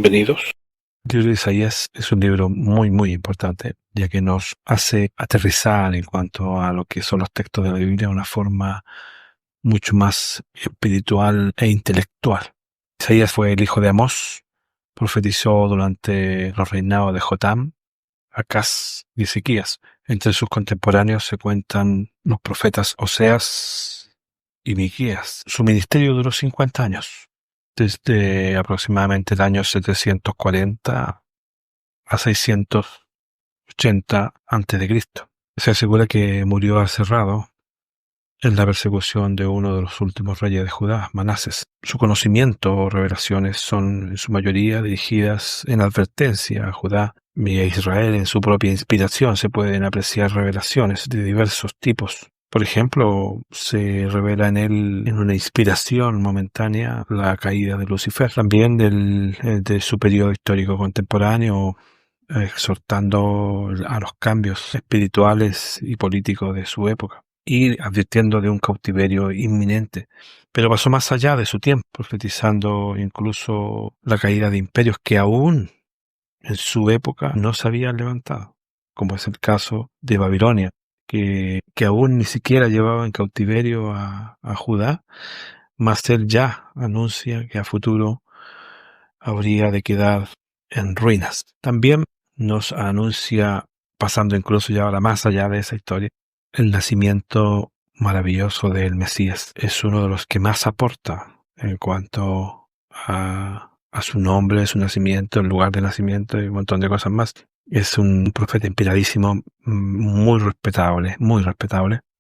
Bienvenidos. El libro de Isaías es un libro muy importante, ya que nos hace aterrizar en cuanto a lo que son los textos de la Biblia de una forma mucho más espiritual e intelectual. Isaías fue el hijo de Amós, profetizó durante los reinados de Jotam, Acaz y Ezequías. Entre sus contemporáneos se cuentan los profetas Oseas y Miqueas. Su ministerio duró 50 años, desde aproximadamente el año 740 a 680 a.C. Se asegura que murió aserrado en la persecución de uno de los últimos reyes de Judá, Manases. Su conocimiento o revelaciones son en su mayoría dirigidas en advertencia a Judá y a Israel. En su propia inspiración se pueden apreciar revelaciones de diversos tipos. Por ejemplo, se revela en él, en una inspiración momentánea, la caída de Lucifer. También de su periodo histórico contemporáneo, exhortando a los cambios espirituales y políticos de su época y advirtiendo de un cautiverio inminente. Pero pasó más allá de su tiempo, profetizando incluso la caída de imperios que aún en su época no se habían levantado, como es el caso de Babilonia, que aún ni siquiera llevaba en cautiverio a Judá, mas él ya anuncia que a futuro habría de quedar en ruinas. También nos anuncia, pasando incluso ya ahora más allá de esa historia, el nacimiento maravilloso del Mesías. Es uno de los que más aporta en cuanto a su nombre, su nacimiento, el lugar de nacimiento y un montón de cosas más. Es un profeta inspiradísimo, muy respetable,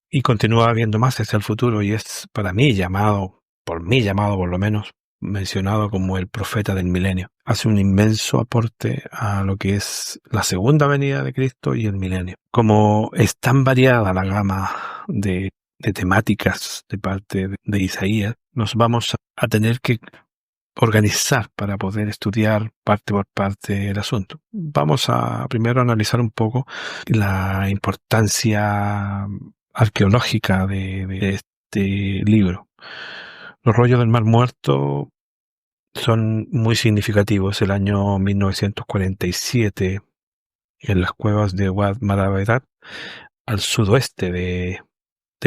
y continúa habiendo más hacia el futuro, y es para mí llamado por lo menos, mencionado como el profeta del milenio. Hace un inmenso aporte a lo que es la segunda venida de Cristo y el milenio. Como es tan variada la gama de temáticas de parte de Isaías, nos vamos a tener que organizar para poder estudiar parte por parte el asunto. Vamos a primero analizar un poco la importancia arqueológica de este libro. Los rollos del Mar Muerto son muy significativos. El año 1947, en las cuevas de Wad Maraverat, al sudoeste de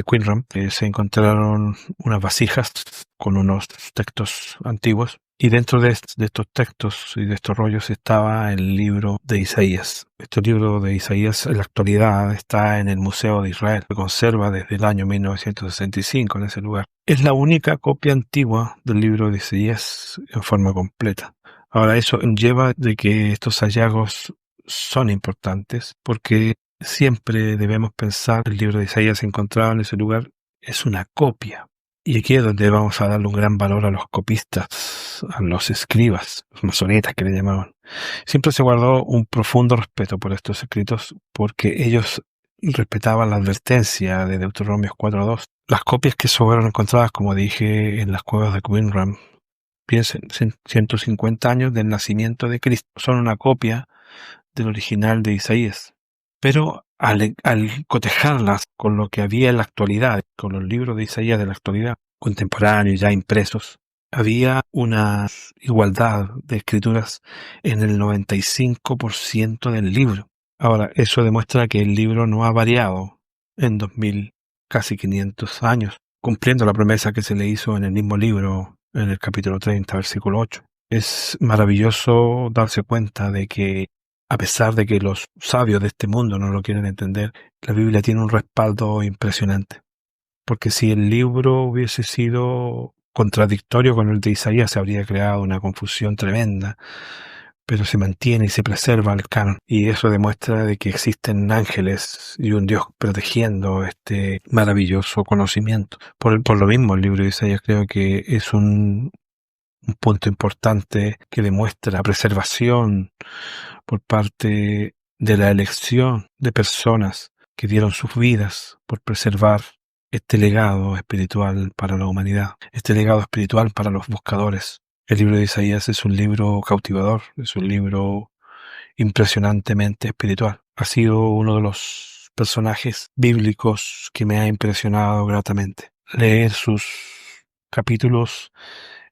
Qumran, se encontraron unas vasijas con unos textos antiguos, y dentro de estos textos y de estos rollos estaba el libro de Isaías. Este libro de Isaías en la actualidad está en el Museo de Israel. Se conserva desde el año 1965 en ese lugar. Es la única copia antigua del libro de Isaías en forma completa. Ahora, eso lleva de que estos hallazgos son importantes porque siempre debemos pensar que el libro de Isaías encontrado en ese lugar es una copia. Y aquí es donde vamos a darle un gran valor a los copistas, a los escribas, los masonetas que le llamaban. Siempre se guardó un profundo respeto por estos escritos porque ellos respetaban la advertencia de Deuteronomio 4.2. Las copias que fueron encontradas, como dije, en las cuevas de Qumran, piensen, 150 años del nacimiento de Cristo, son una copia del original de Isaías. Pero al cotejarlas con lo que había en la actualidad, con los libros de Isaías de la actualidad, contemporáneos ya impresos, había una igualdad de escrituras en el 95% del libro. Ahora, eso demuestra que el libro no ha variado en 2000, casi 500 años, cumpliendo la promesa que se le hizo en el mismo libro, en el capítulo 30, versículo 8. Es maravilloso darse cuenta de que, a pesar de que los sabios de este mundo no lo quieren entender, la Biblia tiene un respaldo impresionante. Porque si el libro hubiese sido contradictorio con el de Isaías, se habría creado una confusión tremenda. Pero se mantiene y se preserva el canon. Y eso demuestra de que existen ángeles y un Dios protegiendo este maravilloso conocimiento. Por lo mismo, el libro de Isaías creo que es un punto importante que demuestra la preservación por parte de la elección de personas que dieron sus vidas por preservar este legado espiritual para la humanidad, este legado espiritual para los buscadores. El libro de Isaías es un libro cautivador, es un libro impresionantemente espiritual. Ha sido uno de los personajes bíblicos que me ha impresionado gratamente. Leer sus capítulos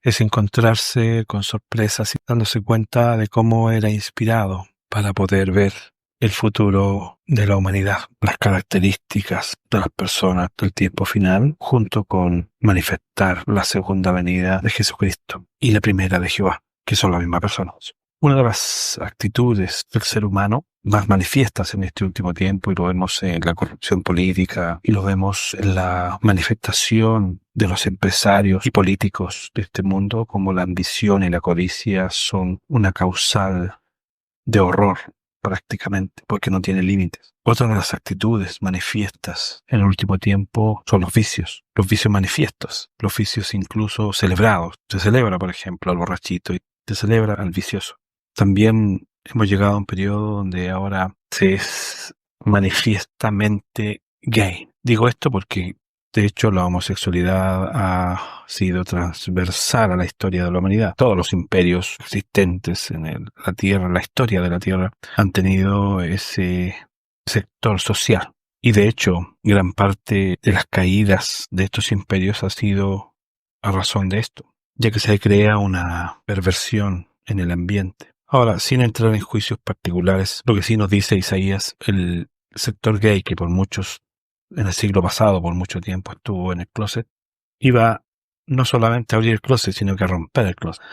es encontrarse con sorpresas y dándose cuenta de cómo era inspirado para poder ver el futuro de la humanidad, las características de las personas del tiempo final, junto con manifestar la segunda venida de Jesucristo y la primera de Jehová, que son la misma persona. Una de las actitudes del ser humano más manifiestas en este último tiempo, y lo vemos en la corrupción política, y lo vemos en la manifestación de los empresarios y políticos de este mundo, como la ambición y la codicia son una causal de horror prácticamente, porque no tiene límites. Otra de las actitudes manifiestas en el último tiempo son los vicios manifiestos, los vicios incluso celebrados. Se celebra, por ejemplo, al borrachito y se celebra al vicioso. También hemos llegado a un periodo donde ahora se es manifiestamente gay. Digo esto porque, de hecho, la homosexualidad ha sido transversal a la historia de la humanidad. Todos los imperios existentes en la Tierra, la historia de la Tierra, han tenido ese sector social. Y de hecho, gran parte de las caídas de estos imperios ha sido a razón de esto, ya que se crea una perversión en el ambiente. Ahora, sin entrar en juicios particulares, lo que sí nos dice Isaías, el sector gay que por muchos, en el siglo pasado, por mucho tiempo estuvo en el closet, iba no solamente a abrir el closet, sino que a romper el closet.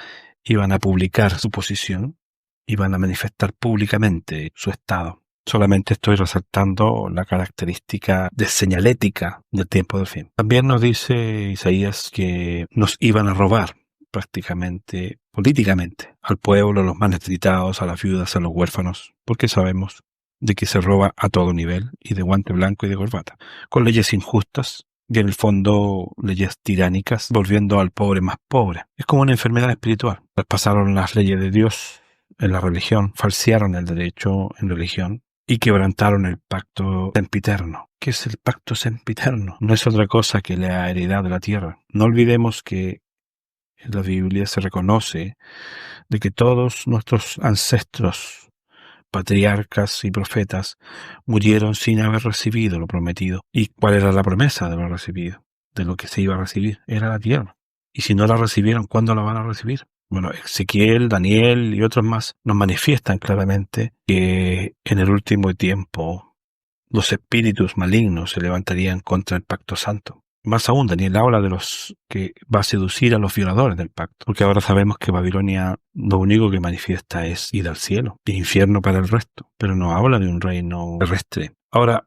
Iban a publicar su posición, iban a manifestar públicamente su estado. Solamente estoy resaltando la característica de señalética del tiempo del fin. También nos dice Isaías que nos iban a robar prácticamente, políticamente, al pueblo, a los más necesitados, a las viudas, a los huérfanos, porque sabemos de que se roba a todo nivel y de guante blanco y de corbata, con leyes injustas y en el fondo leyes tiránicas, volviendo al pobre más pobre. Es como una enfermedad espiritual. Traspasaron las leyes de Dios en la religión, falsearon el derecho en religión y quebrantaron el pacto sempiterno. ¿Qué es el pacto sempiterno? No es otra cosa que la heredad de la tierra. No olvidemos que en la Biblia se reconoce de que todos nuestros ancestros, patriarcas y profetas, murieron sin haber recibido lo prometido. ¿Y cuál era la promesa de lo recibido? De lo que se iba a recibir. Era la tierra. Y si no la recibieron, ¿cuándo la van a recibir? Bueno, Ezequiel, Daniel y otros más nos manifiestan claramente que en el último tiempo los espíritus malignos se levantarían contra el pacto santo. Más aún, Daniel habla de los que va a seducir a los violadores del pacto, porque ahora sabemos que Babilonia lo único que manifiesta es ir al cielo, y infierno para el resto, pero no habla de un reino terrestre. Ahora,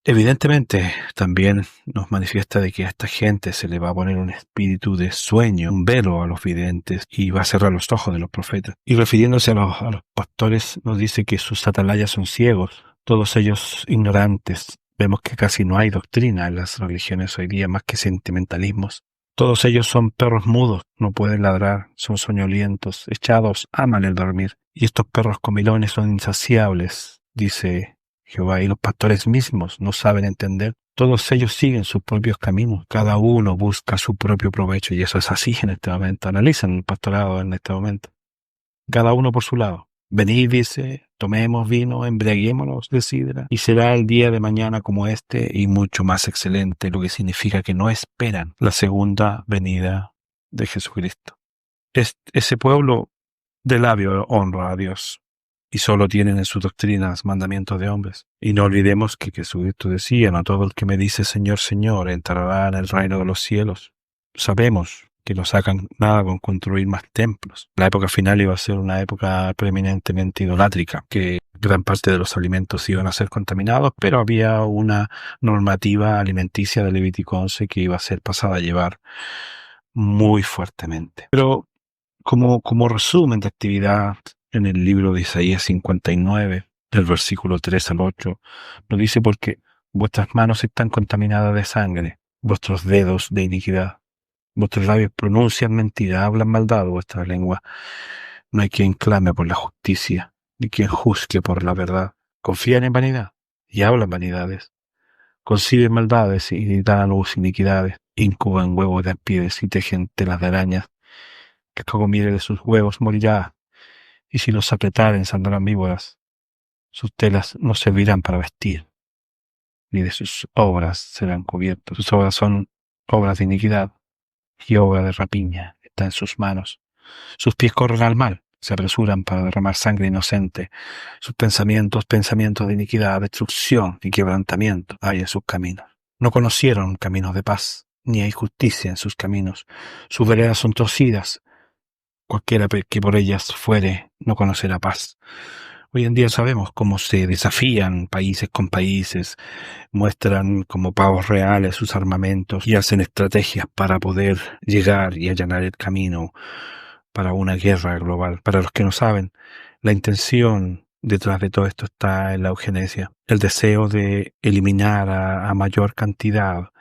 evidentemente, también nos manifiesta de que a esta gente se le va a poner un espíritu de sueño, un velo a los videntes, y va a cerrar los ojos de los profetas. Y refiriéndose a los pastores, nos dice que sus atalayas son ciegos, todos ellos ignorantes. Vemos que casi no hay doctrina en las religiones hoy día más que sentimentalismos. Todos ellos son perros mudos, no pueden ladrar, son soñolientos, echados, aman el dormir. Y estos perros comilones son insaciables, dice Jehová, y los pastores mismos no saben entender. Todos ellos siguen sus propios caminos, cada uno busca su propio provecho, y eso es así en este momento. Analicen el pastorado en este momento. Cada uno por su lado. Venid, dice, tomemos vino, embriaguémonos de sidra, y será el día de mañana como este y mucho más excelente, lo que significa que no esperan la segunda venida de Jesucristo. Ese pueblo de labio honra a Dios y solo tienen en sus doctrinas mandamientos de hombres. Y no olvidemos que Jesucristo decía, no todo el que me dice Señor, Señor, entrará en el reino de los cielos. Sabemos que no sacan nada con construir más templos. La época final iba a ser una época preeminentemente idolátrica, que gran parte de los alimentos iban a ser contaminados, pero había una normativa alimenticia de Levítico 11 que iba a ser pasada a llevar muy fuertemente. Pero como resumen de actividad en el libro de Isaías 59, del versículo 3 al 8, nos dice porque vuestras manos están contaminadas de sangre, vuestros dedos de iniquidad. Vuestros labios pronuncian mentira, hablan maldad, vuestra lengua. No hay quien clame por la justicia, ni quien juzgue por la verdad. Confían en vanidad y hablan vanidades. Conciben maldades y dan a luz iniquidades. Incuban huevos de arpíes y tejen telas de arañas. Que el que comiere de sus huevos morirá, y si los apretaren saldrán víboras. Sus telas no servirán para vestir, ni de sus obras serán cubiertos. Sus obras son obras de iniquidad y obra de rapiña. está en sus manos. Sus pies corren al mal, se apresuran para derramar sangre inocente. Sus pensamientos de iniquidad, destrucción y quebrantamiento hay en sus caminos. No conocieron caminos de paz, ni hay justicia en sus caminos. Sus veredas son torcidas. Cualquiera que por ellas fuere no conocerá paz. Hoy en día sabemos cómo se desafían países con países, muestran como pavos reales sus armamentos y hacen estrategias para poder llegar y allanar el camino para una guerra global. Para los que no saben, la intención detrás de todo esto está en la eugenesia, el deseo de eliminar a mayor cantidad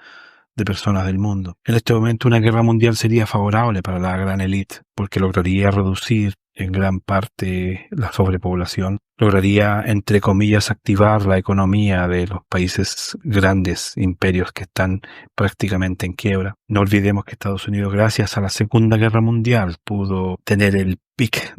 de personas del mundo. En este momento una guerra mundial sería favorable para la gran élite, porque lograría reducir en gran parte la sobrepoblación, lograría, entre comillas, activar la economía de los países grandes, imperios que están prácticamente en quiebra. No olvidemos que Estados Unidos, gracias a la Segunda Guerra Mundial, pudo tener el pic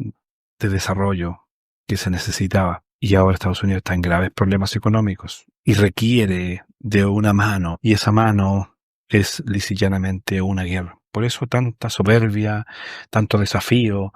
de desarrollo que se necesitaba. Y ahora Estados Unidos está en graves problemas económicos y requiere de una mano, y esa mano es lisa y llanamente una guerra. Por eso tanta soberbia, tanto desafío,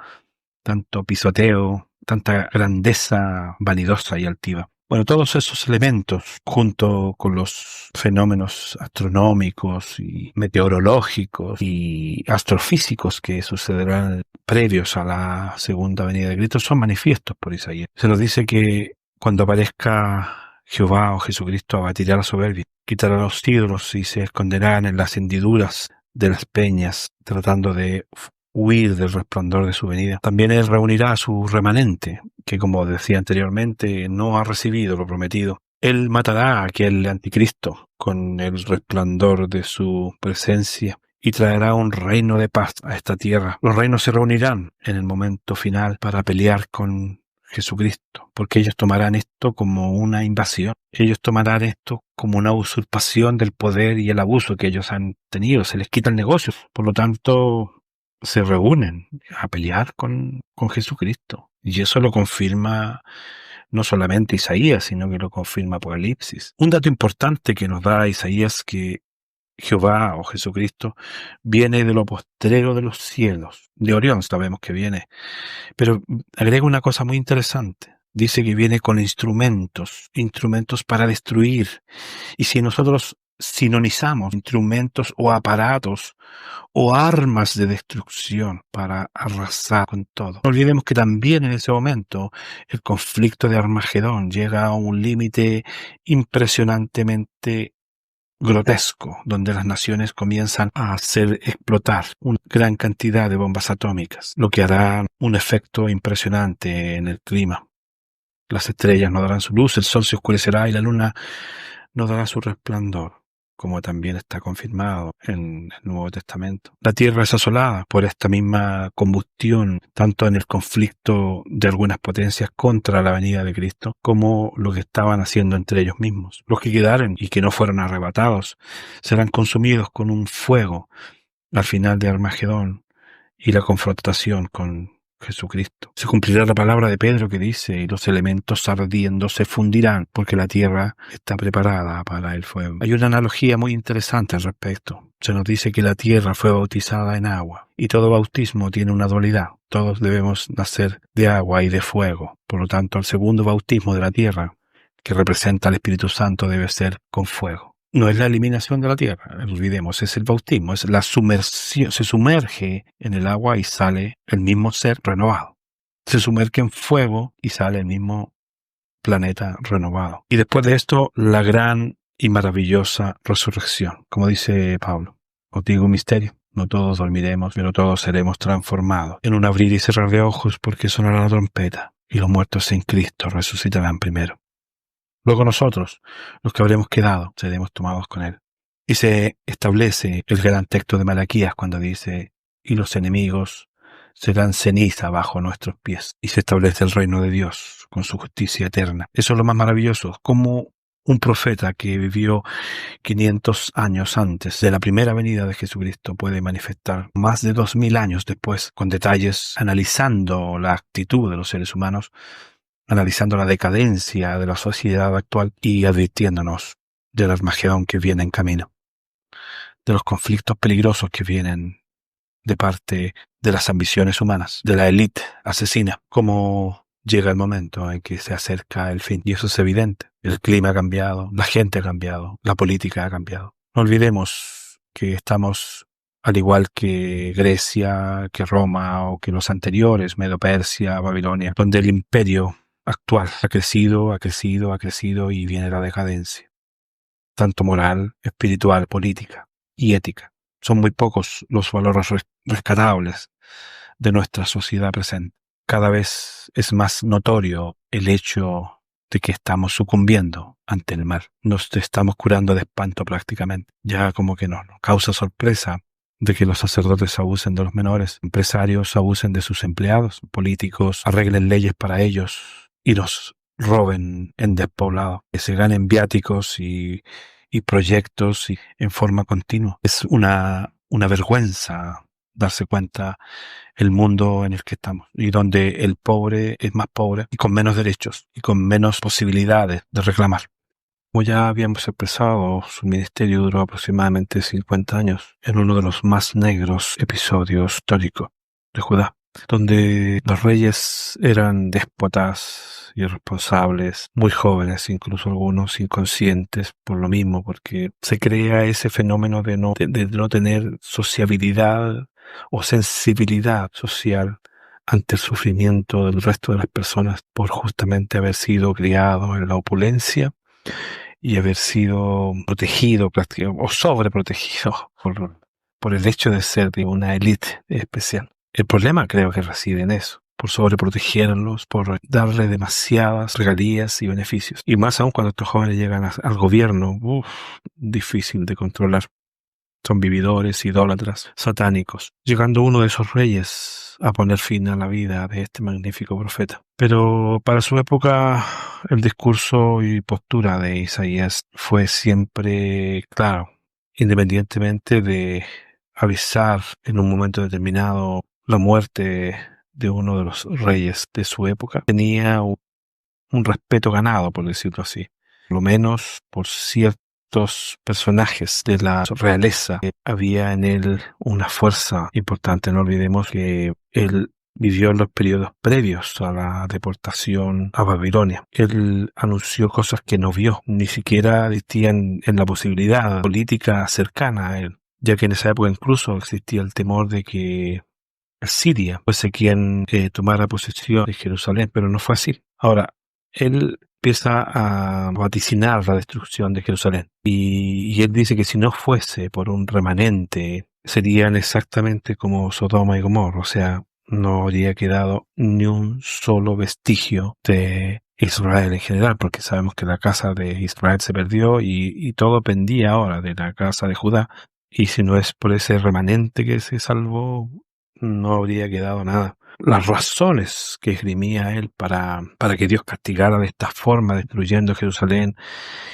tanto pisoteo, tanta grandeza vanidosa y altiva. Bueno, todos esos elementos, junto con los fenómenos astronómicos y meteorológicos y astrofísicos que sucederán previos a la segunda venida de Cristo, son manifiestos por Isaías. Se nos dice que cuando aparezca Jehová o Jesucristo, abatirá la soberbia, quitará los ídolos y se esconderán en las hendiduras de las peñas, tratando de huir del resplandor de su venida. También Él reunirá a su remanente, que como decía anteriormente, no ha recibido lo prometido. Él matará a aquel anticristo con el resplandor de su presencia y traerá un reino de paz a esta tierra. Los reinos se reunirán en el momento final para pelear con Jesucristo, porque ellos tomarán esto como una invasión. Ellos tomarán esto como una usurpación del poder y el abuso que ellos han tenido. Se les quita el negocio. Por lo tanto, se reúnen a pelear con Jesucristo. Y eso lo confirma no solamente Isaías, sino que lo confirma Apocalipsis. Un dato importante que nos da Isaías, que Jehová o Jesucristo viene de lo postrero de los cielos. De Orión sabemos que viene. Pero agrega una cosa muy interesante. Dice que viene con instrumentos para destruir. Y si nosotros sinonizamos instrumentos o aparatos o armas de destrucción para arrasar con todo, no olvidemos que también en ese momento el conflicto de Armagedón llega a un límite impresionantemente grotesco, donde las naciones comienzan a hacer explotar una gran cantidad de bombas atómicas, lo que hará un efecto impresionante en el clima. Las estrellas no darán su luz, el sol se oscurecerá y la luna no dará su resplandor, como también está confirmado en el Nuevo Testamento. La tierra es asolada por esta misma combustión, tanto en el conflicto de algunas potencias contra la venida de Cristo, como lo que estaban haciendo entre ellos mismos. Los que quedaron y que no fueron arrebatados serán consumidos con un fuego al final de Armagedón y la confrontación con Jesucristo. Se cumplirá la palabra de Pedro que dice: y los elementos ardiendo se fundirán, porque la tierra está preparada para el fuego. Hay una analogía muy interesante al respecto. Se nos dice que la tierra fue bautizada en agua, y todo bautismo tiene una dualidad. Todos debemos nacer de agua y de fuego. Por lo tanto, el segundo bautismo de la tierra, que representa al Espíritu Santo, debe ser con fuego. No es la eliminación de la tierra, olvidemos, es el bautismo, es la sumersión. Se sumerge en el agua y sale el mismo ser renovado. Se sumerge en fuego y sale el mismo planeta renovado. Y después de esto, la gran y maravillosa resurrección. Como dice Pablo, os digo un misterio: no todos dormiremos, pero todos seremos transformados en un abrir y cerrar de ojos, porque sonará la trompeta y los muertos en Cristo resucitarán primero. Luego nosotros, los que habremos quedado, seremos tomados con Él. Y se establece el gran texto de Malaquías cuando dice: y los enemigos serán ceniza bajo nuestros pies. Y se establece el reino de Dios con su justicia eterna. Eso es lo más maravilloso. Como un profeta que vivió 500 años antes de la primera venida de Jesucristo puede manifestar más de 2000 años después, con detalles, analizando la actitud de los seres humanos, analizando la decadencia de la sociedad actual y advirtiéndonos del Armagedón que viene en camino, de los conflictos peligrosos que vienen de parte de las ambiciones humanas, de la élite asesina. Como llega el momento en que se acerca el fin, y eso es evidente. El clima ha cambiado, la gente ha cambiado, la política ha cambiado. No olvidemos que estamos, al igual que Grecia, que Roma o que los anteriores, Medo-Persia, Babilonia, donde el imperio actual ha crecido, ha crecido, ha crecido y viene la decadencia, tanto moral, espiritual, política y ética. Son muy pocos los valores rescatables de nuestra sociedad presente. Cada vez es más notorio el hecho de que estamos sucumbiendo ante el mal. Nos estamos curando de espanto prácticamente. Ya como que nos causa sorpresa de que los sacerdotes abusen de los menores, empresarios abusen de sus empleados, políticos arreglen leyes para ellos y los roben en despoblado, que se ganen viáticos y proyectos en forma continua. Es una vergüenza darse cuenta el mundo en el que estamos y donde el pobre es más pobre y con menos derechos y con menos posibilidades de reclamar. Como ya habíamos expresado, su ministerio duró aproximadamente 50 años en uno de los más negros episodios históricos de Judá, donde los reyes eran déspotas, irresponsables, muy jóvenes, incluso algunos inconscientes por lo mismo, porque se crea ese fenómeno de no tener sociabilidad o sensibilidad social ante el sufrimiento del resto de las personas por justamente haber sido criado en la opulencia y haber sido protegido o sobreprotegido por el hecho de ser de una élite especial. El problema creo que reside en eso, por sobreprotegerlos, por darle demasiadas regalías y beneficios. Y más aún cuando estos jóvenes llegan al gobierno, difícil de controlar. Son vividores, idólatras, satánicos, llegando uno de esos reyes a poner fin a la vida de este magnífico profeta. Pero para su época, el discurso y postura de Isaías fue siempre claro, independientemente de avisar en un momento determinado la muerte de uno de los reyes de su época. Tenía un respeto ganado, por decirlo así, por lo menos por ciertos personajes de la realeza. Había en él una fuerza importante. No olvidemos que él vivió en los periodos previos a la deportación a Babilonia. Él anunció cosas que no vio, ni siquiera existían en la posibilidad política cercana a él, ya que en esa época incluso existía el temor de que Siria fuese quien tomara posesión de Jerusalén, pero no fue así. Ahora, él empieza a vaticinar la destrucción de Jerusalén y él dice que si no fuese por un remanente serían exactamente como Sodoma y Gomorra, o sea, no habría quedado ni un solo vestigio de Israel en general, porque sabemos que la casa de Israel se perdió y todo pendía ahora de la casa de Judá, y si no es por ese remanente que se salvó, no habría quedado nada. Las razones que esgrimía él para que Dios castigara de esta forma, destruyendo Jerusalén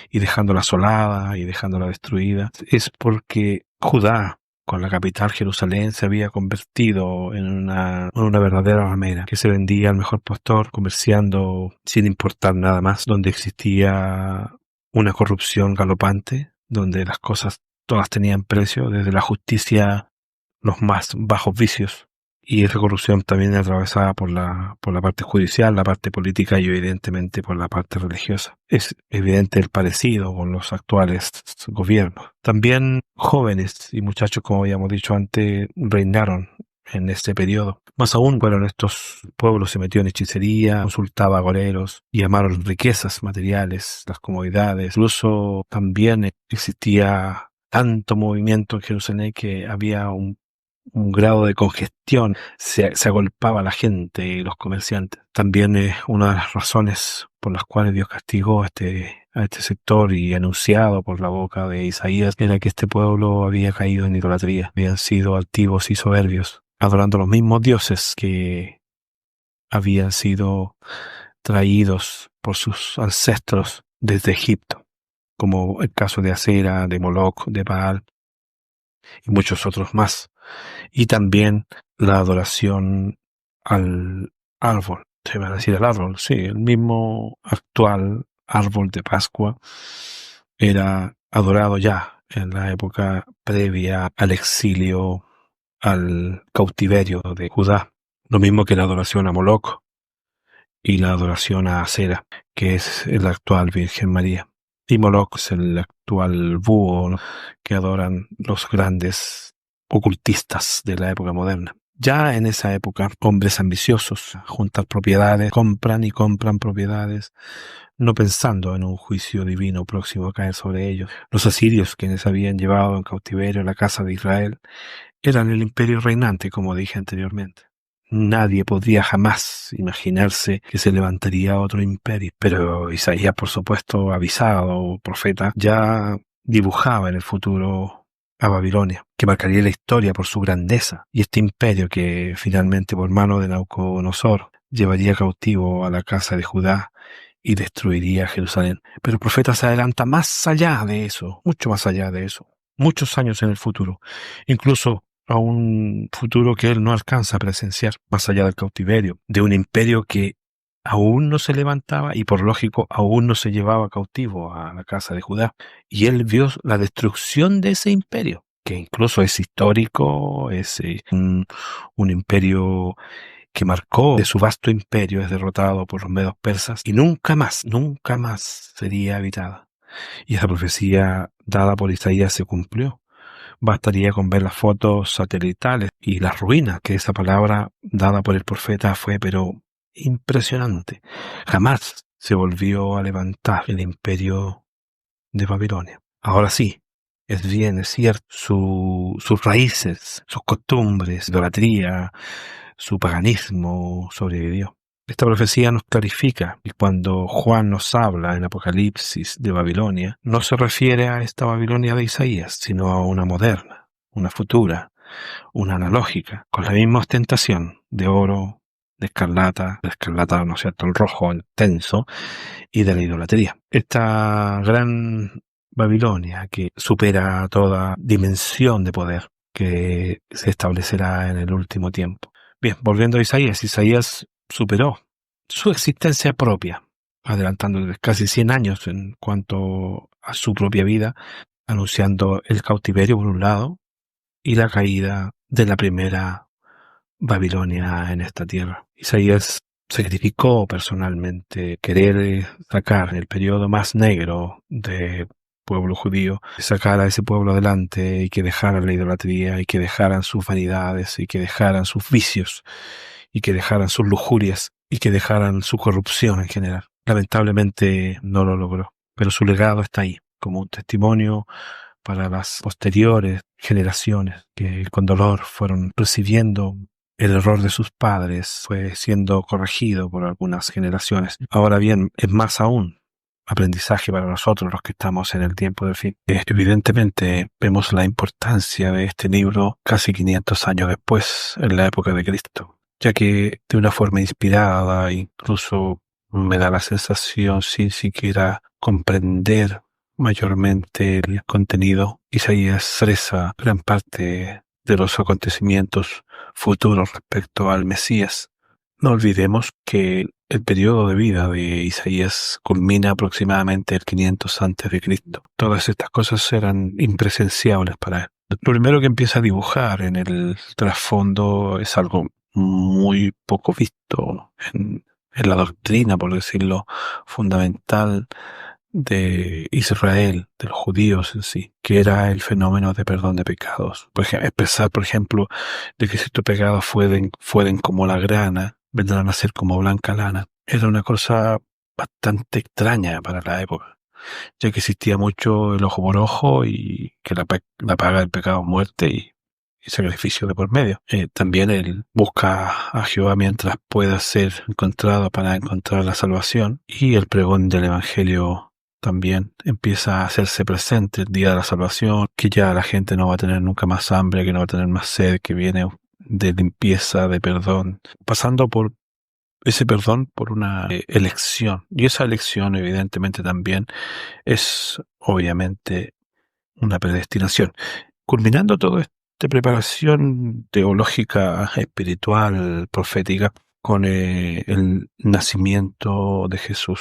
y dejándola asolada y dejándola destruida, es porque Judá, con la capital Jerusalén, se había convertido en una verdadera ramera, que se vendía al mejor postor, comerciando sin importar nada más, donde existía una corrupción galopante, donde las cosas todas tenían precio, desde la justicia, los más bajos vicios, y esa corrupción también atravesada por la parte judicial, la parte política y evidentemente por la parte religiosa. Es evidente el parecido con los actuales gobiernos. También jóvenes y muchachos, como habíamos dicho antes, reinaron en este periodo. Más aún, bueno, estos pueblos se metió en hechicería, consultaba agoreros y amaron riquezas materiales, las comodidades. Incluso también existía tanto movimiento en Jerusalén que había un grado de congestión, se agolpaba la gente y los comerciantes. También es una de las razones por las cuales Dios castigó a este sector y anunciado por la boca de Isaías era que este pueblo había caído en idolatría, habían sido altivos y soberbios, adorando los mismos dioses que habían sido traídos por sus ancestros desde Egipto, como el caso de Acera, de Moloch, de Baal y muchos otros más. Y también la adoración al árbol, se va a decir al árbol, sí, el mismo actual árbol de Pascua era adorado ya en la época previa al exilio al cautiverio de Judá, lo mismo que la adoración a Moloch y la adoración a Acera, que es la actual Virgen María. Y Moloch es el actual búho, ¿no?, que adoran los grandes ocultistas de la época moderna. Ya en esa época, hombres ambiciosos juntan propiedades, compran y compran propiedades, no pensando en un juicio divino próximo a caer sobre ellos. Los asirios, quienes habían llevado en cautiverio la casa de Israel, eran el imperio reinante, como dije anteriormente. Nadie podría jamás imaginarse que se levantaría otro imperio, pero Isaías, por supuesto, avisado, profeta, ya dibujaba en el futuro a Babilonia, que marcaría la historia por su grandeza, y este imperio que finalmente por mano de Nabucodonosor llevaría cautivo a la casa de Judá y destruiría Jerusalén. Pero el profeta se adelanta más allá de eso, mucho más allá de eso, muchos años en el futuro, incluso a un futuro que él no alcanza a presenciar, más allá del cautiverio, de un imperio que aún no se levantaba y por lógico aún no se llevaba cautivo a la casa de Judá. Y él vio la destrucción de ese imperio, que incluso es histórico, es un imperio que marcó de su vasto imperio, es derrotado por los medos persas y nunca más sería habitada. Y esa profecía dada por Isaías se cumplió. Bastaría con ver las fotos satelitales y las ruinas, que esa palabra dada por el profeta fue pero impresionante. Jamás se volvió a levantar el imperio de Babilonia. Ahora sí, es bien, es cierto, sus raíces, sus costumbres, idolatría, su paganismo sobrevivió. Esta profecía nos clarifica que cuando Juan nos habla en Apocalipsis de Babilonia, no se refiere a esta Babilonia de Isaías, sino a una moderna, una futura, una analógica, con la misma ostentación de oro, de escarlata, ¿no es cierto?, el rojo intenso, y de la idolatría. Esta gran Babilonia que supera toda dimensión de poder que se establecerá en el último tiempo. Bien, volviendo a Isaías superó su existencia propia, adelantándole casi 100 años en cuanto a su propia vida, anunciando el cautiverio por un lado y la caída de la primera Babilonia en esta tierra. Isaías sacrificó personalmente querer sacar el periodo más negro del pueblo judío, sacar a ese pueblo adelante y que dejaran la idolatría y que dejaran sus vanidades y que dejaran sus vicios y que dejaran sus lujurias y que dejaran su corrupción en general. Lamentablemente no lo logró, pero su legado está ahí como un testimonio para las posteriores generaciones que con dolor fueron recibiendo el error de sus padres, fue siendo corregido por algunas generaciones. Ahora bien, es más aún aprendizaje para nosotros los que estamos en el tiempo del fin. Evidentemente vemos la importancia de este libro casi 500 años después, en la época de Cristo, ya que de una forma inspirada, incluso me da la sensación sin siquiera comprender mayormente el contenido, Isaías expresa gran parte de los acontecimientos futuros respecto al Mesías. No olvidemos que el periodo de vida de Isaías culmina aproximadamente el 500 antes de Cristo. Todas estas cosas eran impresenciables para él. Lo primero que empieza a dibujar en el trasfondo es algo muy poco visto en la doctrina, por decirlo, fundamental de Israel, de los judíos en sí, que era el fenómeno de perdón de pecados. Por ejemplo, expresar, por ejemplo, de que si tus pecados fueren como la grana, vendrán a ser como blanca lana. Era una cosa bastante extraña para la época, ya que existía mucho el ojo por ojo y que la paga del pecado es muerte y sacrificio de por medio. También él busca a Jehová mientras pueda ser encontrado para encontrar la salvación, y el pregón del Evangelio también empieza a hacerse presente el día de la salvación, que ya la gente no va a tener nunca más hambre, que no va a tener más sed, que viene de limpieza, de perdón, pasando por ese perdón por una elección. Y esa elección evidentemente también es obviamente una predestinación. Culminando todo esta preparación teológica, espiritual, profética, con el nacimiento de Jesús.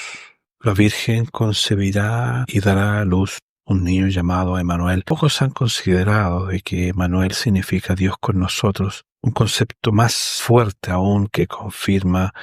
La Virgen concebirá y dará a luz un niño llamado Emanuel. Pocos han considerado de que Emanuel significa Dios con nosotros, un concepto más fuerte aún que confirma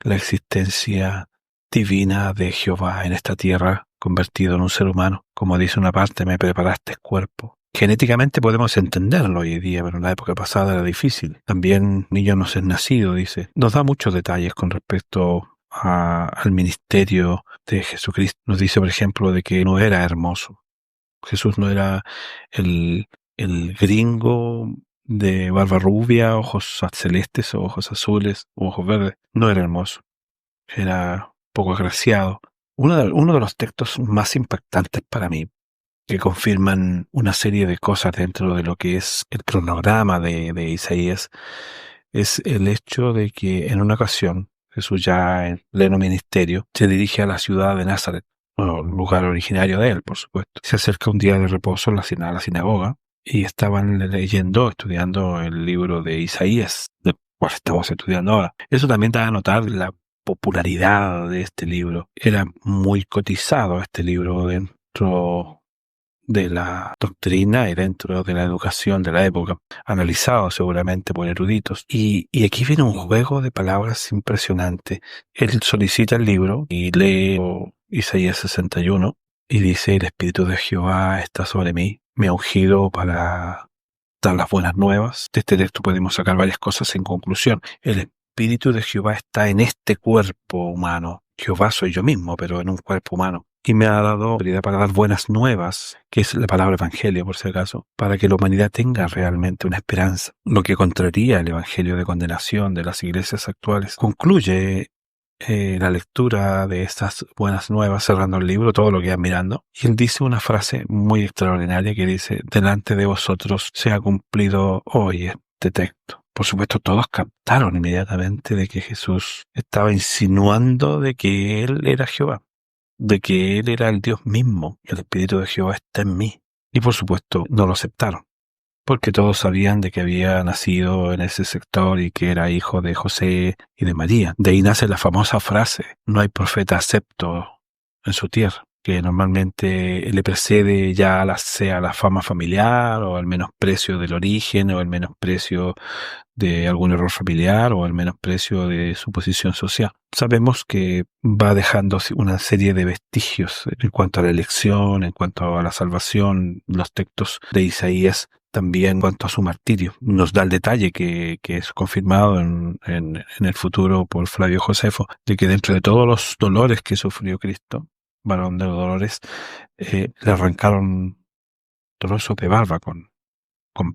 la existencia divina de Jehová en esta tierra, convertido en un ser humano. Como dice una parte, me preparaste cuerpo. Genéticamente podemos entenderlo hoy día, pero en la época pasada era difícil. También niño nos es nacido, dice. Nos da muchos detalles con respecto al ministerio de Jesucristo. Nos dice, por ejemplo, de que no era hermoso. Jesús no era el gringo de barba rubia, ojos celestes o ojos azules o ojos verdes. No era hermoso. Era poco agraciado. Uno de los textos más impactantes para mí, que confirman una serie de cosas dentro de lo que es el cronograma de Isaías, es el hecho de que en una ocasión Jesús, ya en pleno ministerio, se dirige a la ciudad de Nazaret, lugar originario de él, por supuesto. Se acerca un día de reposo a la sinagoga y estaban estudiando el libro de Isaías, del cual estamos estudiando ahora. Eso también da a notar la popularidad de este libro. Era muy cotizado este libro dentro de la doctrina y dentro de la educación de la época, analizado seguramente por eruditos. Y aquí viene un juego de palabras impresionante. Él solicita el libro y lee Isaías 61 y dice: el Espíritu de Jehová está sobre mí, me ha ungido para dar las buenas nuevas. De este texto podemos sacar varias cosas en conclusión. El Espíritu de Jehová está en este cuerpo humano. Jehová soy yo mismo, pero en un cuerpo humano. Y me ha dado autoridad para dar buenas nuevas, que es la palabra evangelio, por si acaso, para que la humanidad tenga realmente una esperanza, lo que contraría el evangelio de condenación de las iglesias actuales. Concluye la lectura de estas buenas nuevas, cerrando el libro, todo lo que van mirando, y él dice una frase muy extraordinaria que dice: delante de vosotros se ha cumplido hoy este texto. Por supuesto, todos captaron inmediatamente de que Jesús estaba insinuando de que él era Jehová, de que él era el Dios mismo, y el Espíritu de Jehová está en mí. Y por supuesto no lo aceptaron, porque todos sabían de que había nacido en ese sector y que era hijo de José y de María. De ahí nace la famosa frase: no hay profeta acepto en su tierra, que normalmente le precede ya sea la fama familiar o el menosprecio del origen o el menosprecio de algún error familiar o el menosprecio de su posición social. Sabemos que va dejando una serie de vestigios en cuanto a la elección, en cuanto a la salvación. Los textos de Isaías también en cuanto a su martirio. Nos da el detalle que es confirmado en el futuro por Flavio Josefo, de que dentro de todos los dolores que sufrió Cristo, varón de los dolores, le arrancaron trozos de barba con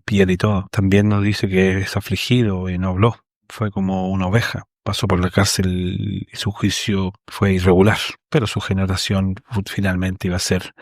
piel y todo. También nos dice que es afligido y no habló. Fue como una oveja. Pasó por la cárcel y su juicio fue irregular, pero su generación finalmente iba a ser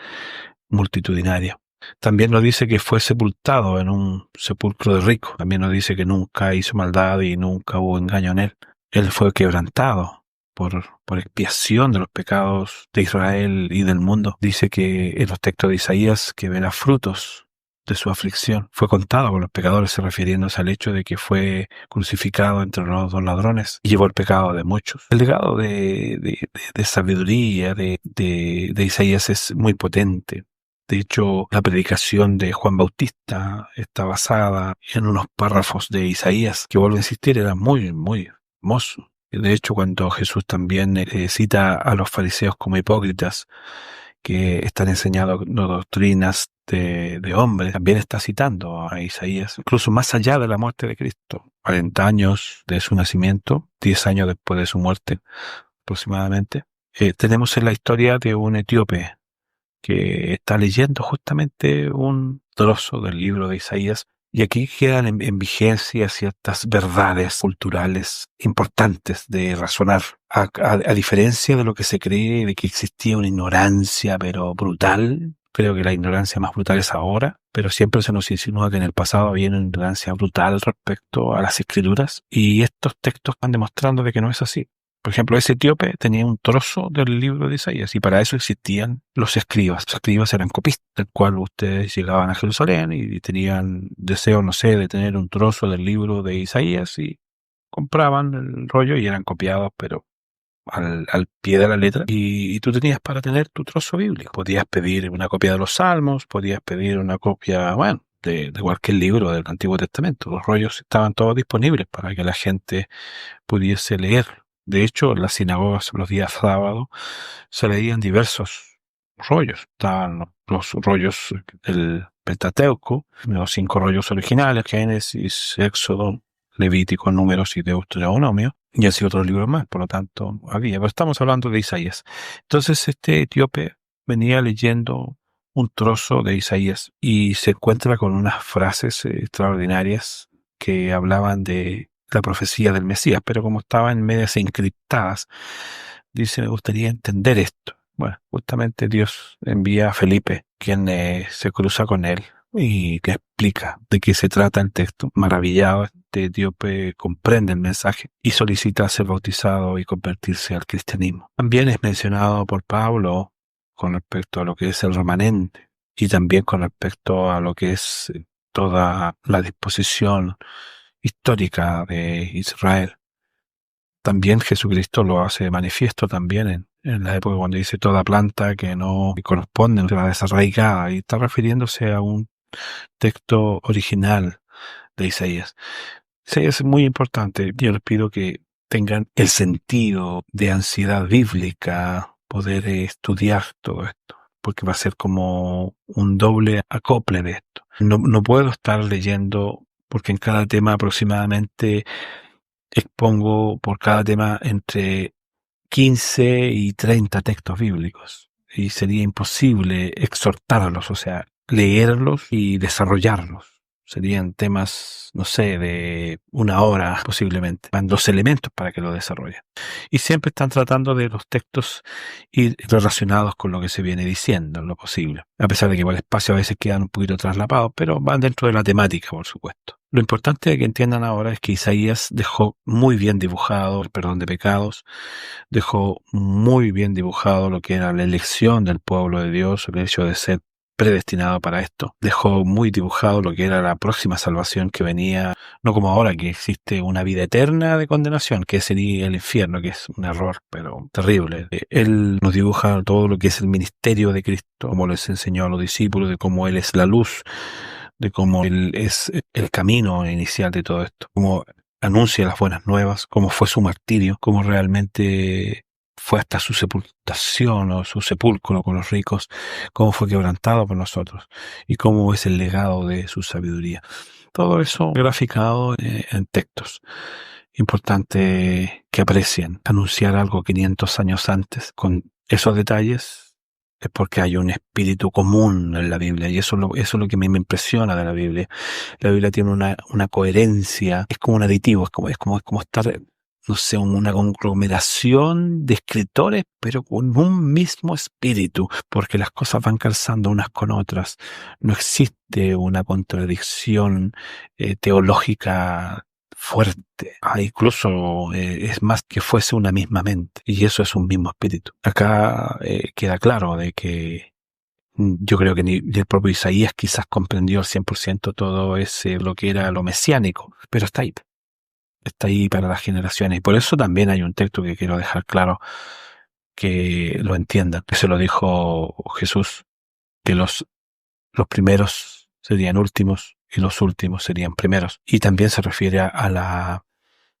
multitudinaria. También nos dice que fue sepultado en un sepulcro de rico. También nos dice que nunca hizo maldad y nunca hubo engaño en él. Él fue quebrantado por expiación de los pecados de Israel y del mundo. Dice que en los textos de Isaías que verá frutos de su aflicción. Fue contado con los pecadores, refiriéndose al hecho de que fue crucificado entre los dos ladrones y llevó el pecado de muchos. El legado de sabiduría de Isaías es muy potente. De hecho, la predicación de Juan Bautista está basada en unos párrafos de Isaías que, vuelvo a insistir, eran muy, muy hermosos. De hecho, cuando Jesús también cita a los fariseos como hipócritas, que están enseñando doctrinas de hombres, también está citando a Isaías, incluso más allá de la muerte de Cristo. 40 años de su nacimiento, 10 años después de su muerte aproximadamente, tenemos en la historia de un etíope que está leyendo justamente un trozo del libro de Isaías, y aquí quedan en vigencia ciertas verdades culturales importantes de razonar. A diferencia de lo que se cree de que existía una ignorancia pero brutal, creo que la ignorancia más brutal es ahora, pero siempre se nos insinúa que en el pasado había una ignorancia brutal respecto a las escrituras, y estos textos van demostrando de que no es así. Por ejemplo, ese etíope tenía un trozo del libro de Isaías y para eso existían los escribas. Los escribas eran copistas, del cual ustedes llegaban a Jerusalén y tenían deseo, no sé, de tener un trozo del libro de Isaías y compraban el rollo y eran copiados, pero al pie de la letra, y tú tenías para tener tu trozo bíblico. Podías pedir una copia de los Salmos, podías pedir una copia, bueno, de cualquier libro del Antiguo Testamento. Los rollos estaban todos disponibles para que la gente pudiese leer. De hecho, en las sinagogas los días sábados se leían diversos rollos. Estaban los rollos del Pentateuco, los 5 rollos originales, Génesis, Éxodo, Levítico, Números y Deuteronomio, y así otros libros más, por lo tanto había. Pero estamos hablando de Isaías. Entonces este etíope venía leyendo un trozo de Isaías y se encuentra con unas frases extraordinarias que hablaban de la profecía del Mesías, pero como estaban medias encriptadas, dice, me gustaría entender esto. Bueno, justamente Dios envía a Felipe, quien se cruza con él y que explica de qué se trata el texto. Maravillado, este etíope comprende el mensaje y solicita ser bautizado y convertirse al cristianismo. También es mencionado por Pablo con respecto a lo que es el remanente y también con respecto a lo que es toda la disposición histórica de Israel. También Jesucristo lo hace manifiesto también en la época cuando dice toda planta que no corresponde será desarraigada, y está refiriéndose a un texto original de Isaías. Isaías es muy importante. Yo les pido que tengan el sentido de ansiedad bíblica, poder estudiar todo esto, porque va a ser como un doble acople de esto. No puedo estar leyendo, porque en cada tema aproximadamente expongo por cada tema entre 15 y 30 textos bíblicos, y sería imposible exhortarlos, o sea, leerlos y desarrollarlos. Serían temas, no sé, de 1 hora posiblemente. Van 2 elementos para que lo desarrollen. Y siempre están tratando de los textos ir relacionados con lo que se viene diciendo, en lo posible. A pesar de que igual el espacio a veces quedan un poquito traslapados, pero van dentro de la temática, por supuesto. Lo importante que entiendan ahora es que Isaías dejó muy bien dibujado el perdón de pecados, dejó muy bien dibujado lo que era la elección del pueblo de Dios, el hecho de ser predestinado para esto. Dejó muy dibujado lo que era la próxima salvación que venía, no como ahora que existe una vida eterna de condenación, que sería el infierno, que es un error, pero terrible. Él nos dibuja todo lo que es el ministerio de Cristo, como les enseñó a los discípulos, de cómo Él es la luz, de cómo Él es el camino inicial de todo esto, cómo anuncia las buenas nuevas, cómo fue su martirio, cómo realmente fue hasta su sepultación o su sepulcro con los ricos, cómo fue quebrantado por nosotros y cómo es el legado de su sabiduría. Todo eso graficado en textos. Importante que aprecien. Anunciar algo 500 años antes con esos detalles es porque hay un espíritu común en la Biblia, y eso es lo que me impresiona de la Biblia. La Biblia tiene una coherencia, es como un aditivo, es como estar, no sé, una conglomeración de escritores, pero con un mismo espíritu, porque las cosas van calzando unas con otras. No existe una contradicción teológica fuerte. Incluso es más que fuese una misma mente, y eso es un mismo espíritu. Acá queda claro de que yo creo que ni el propio Isaías quizás comprendió al 100% todo lo que era lo mesiánico, pero está ahí para las generaciones, y por eso también hay un texto que quiero dejar claro, que lo entiendan, que se lo dijo Jesús, que los primeros serían últimos y los últimos serían primeros. Y también se refiere a la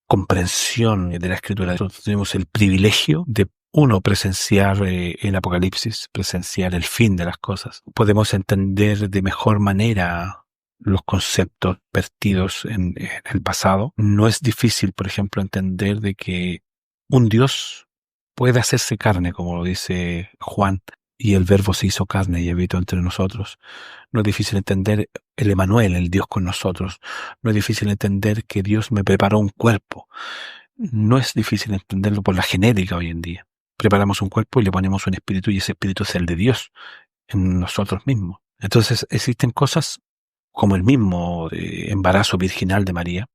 comprensión de la Escritura. Nosotros tenemos el privilegio de, uno, presenciar el Apocalipsis, presenciar el fin de las cosas. Podemos entender de mejor manera los conceptos vertidos en el pasado. No es difícil, por ejemplo, entender de que un Dios puede hacerse carne, como lo dice Juan, y el Verbo se hizo carne y habitó entre nosotros. No es difícil entender el Emanuel, el Dios con nosotros. No es difícil entender que Dios me preparó un cuerpo. No es difícil entenderlo por la genética hoy en día. Preparamos un cuerpo y le ponemos un espíritu, y ese espíritu es el de Dios en nosotros mismos. Entonces existen cosas como el mismo embarazo virginal de María.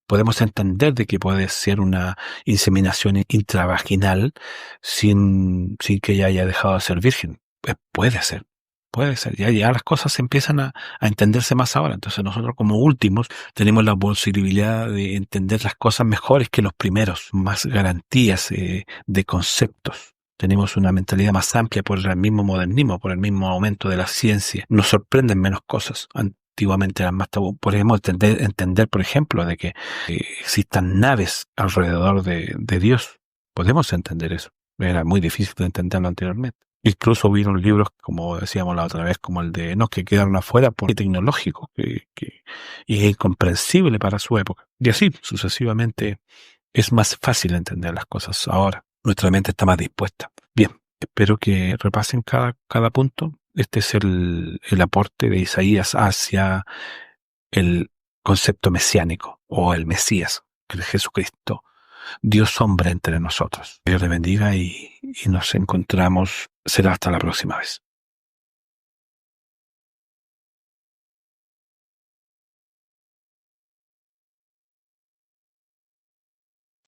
Podemos entender de que puede ser una inseminación intravaginal sin que ella haya dejado de ser virgen. Puede ser. puede ser. Ya las cosas empiezan a entenderse más ahora. Entonces nosotros como últimos tenemos la posibilidad de entender las cosas mejores que los primeros, más garantías de conceptos. Tenemos una mentalidad más amplia por el mismo modernismo, por el mismo aumento de la ciencia. Nos sorprenden menos cosas. Antiguamente eran más tabú. Podemos entender, por ejemplo, de que existan naves alrededor de Dios. Podemos entender eso. Era muy difícil de entenderlo anteriormente. Incluso hubieron libros, como decíamos la otra vez, como el de Enoch, que quedaron afuera por tecnológico, y es incomprensible para su época. Y así, sucesivamente, es más fácil entender las cosas ahora. Nuestra mente está más dispuesta. Bien, espero que repasen cada punto. Este es el aporte de Isaías hacia el concepto mesiánico o el Mesías, que es Jesucristo, Dios hombre entre nosotros. Dios le bendiga y nos encontramos. Será hasta la próxima vez.